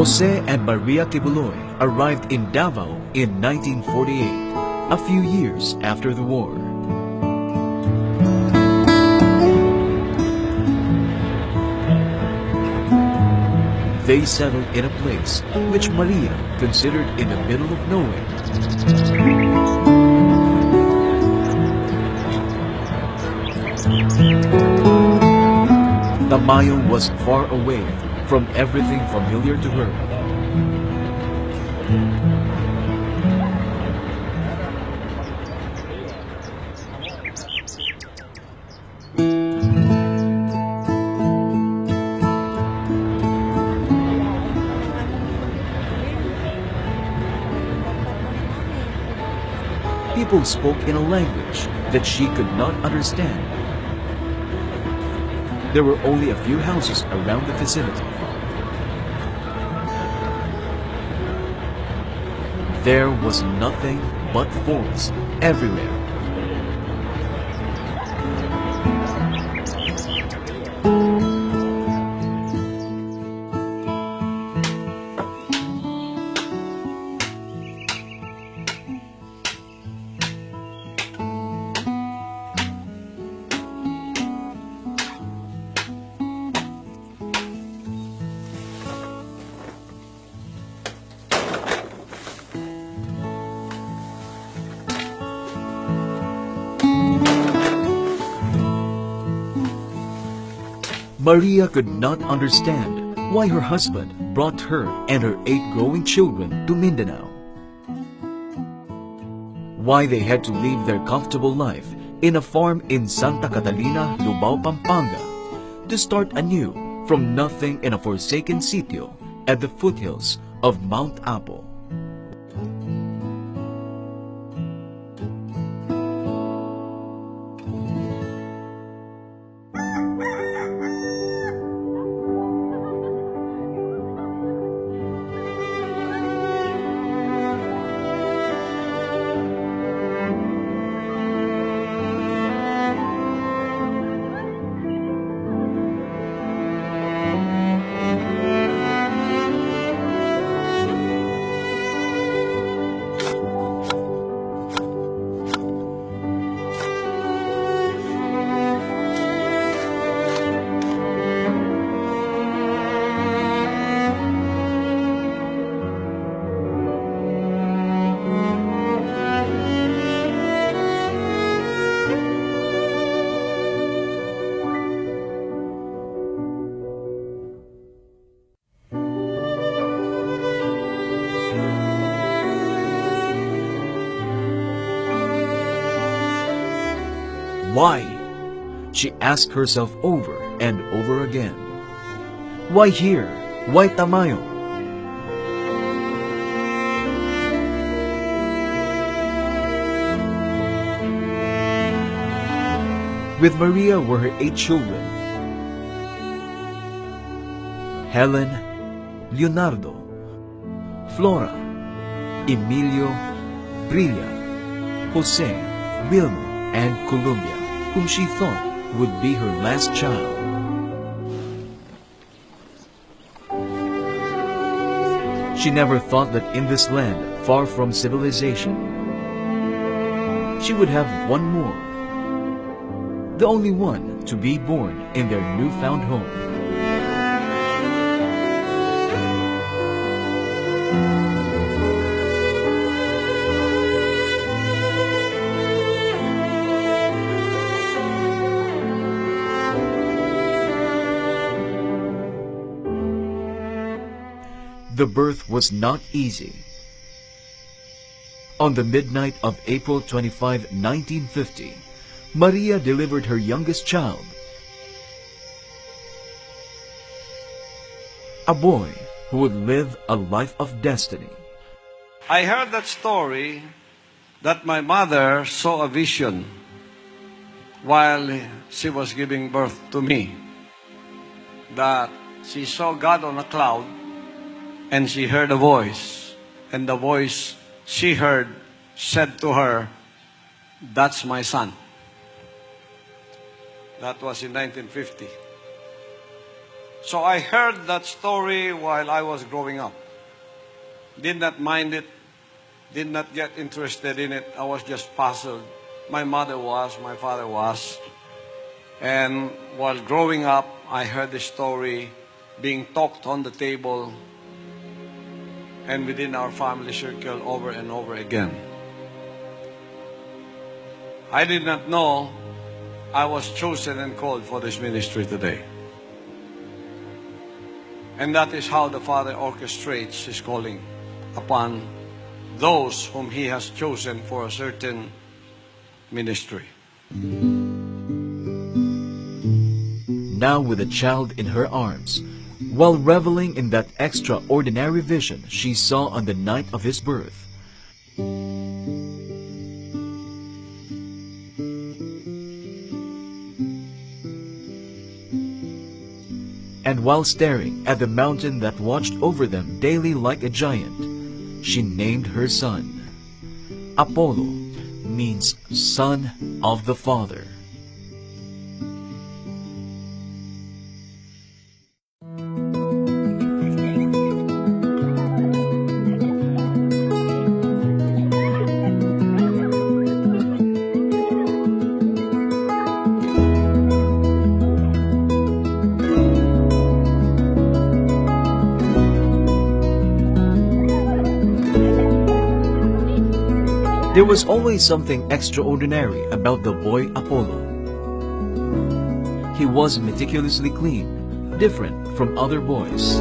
Jose and Maria Quiboloy arrived in Davao in 1948, a few years after the war. They settled in a place which Maria considered in the middle of nowhere. Tamayo was far away from everything familiar to her. People spoke in a language that she could not understand. There were only a few houses around the vicinity. There was nothing but forest everywhere. Maria could not understand why her husband brought her and her 8 growing children to Mindanao. Why they had to leave their comfortable life in a farm in Santa Catalina, Lubao, Pampanga, to start anew from nothing in a forsaken sitio at the foothills of Mount Apo. Why? She asked herself over and over again. Why here? Why Tamayo? With Maria were her 8 children: Helen, Leonardo, Flora, Emilio, Brilla, Jose, Wilmo, and Columbia, whom she thought would be her last child. She never thought that in this land, far from civilization, she would have one more, the only one to be born in their newfound home. The birth was not easy. On the midnight of April 25, 1950, Maria delivered her youngest child, a boy who would live a life of destiny. I heard that story that my mother saw a vision while she was giving birth to me, that she saw God on a cloud and she heard a voice, and the voice she heard said to her, "That's my son." That was in 1950. So I heard that story while I was growing up. Did not mind it, did not get interested in it. I was just puzzled. My mother was, my father was. And while growing up, I heard the story being talked on the table and within our family circle over and over again. I did not know I was chosen and called for this ministry today. And that is how the Father orchestrates His calling upon those whom He has chosen for a certain ministry. Now with a child in her arms, while reveling in that extraordinary vision she saw on the night of his birth, and while staring at the mountain that watched over them daily like a giant, she named her son. Apollo means son of the Father. There was always something extraordinary about the boy Apollo. He was meticulously clean, different from other boys.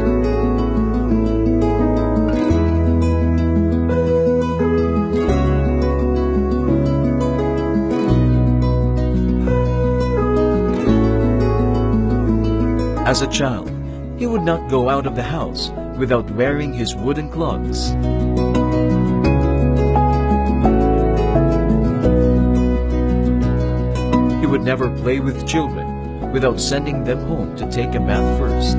As a child, he would not go out of the house without wearing his wooden clogs. He would never play with children without sending them home to take a bath first.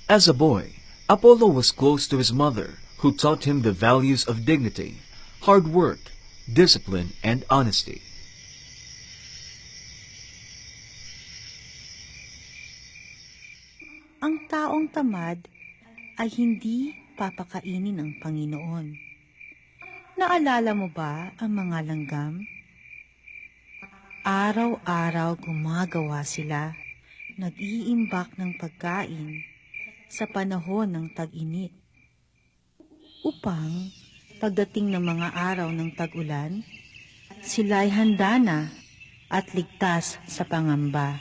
As a boy, Apollo was close to his mother, who taught him the values of dignity, hard work, discipline, and honesty. Ang taong tamad ay hindi papakainin ng Panginoon. Naalala mo ba ang mga langgam? Araw-araw gumagawa sila, nag-iimbak ng pagkain sa panahon ng tag-init, upang pagdating ng mga araw ng tag-ulan, sila'y handa na at ligtas sa pangamba.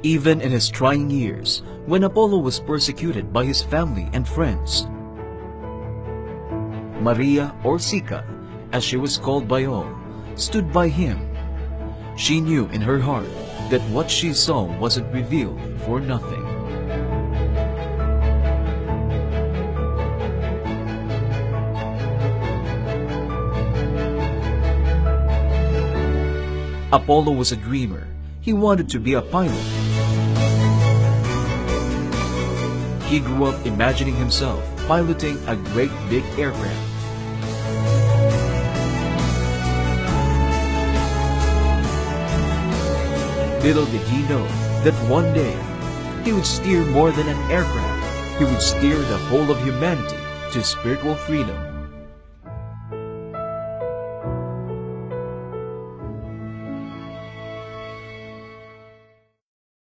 Even in his trying years, when Apollo was persecuted by his family and friends, Maria, or Sika, as she was called by all, stood by him. She knew in her heart that what she saw wasn't revealed for nothing. Apollo was a dreamer. He wanted to be a pilot. He grew up imagining himself piloting a great big aircraft. Little did he know that one day he would steer more than an aircraft. He would steer the whole of humanity to spiritual freedom.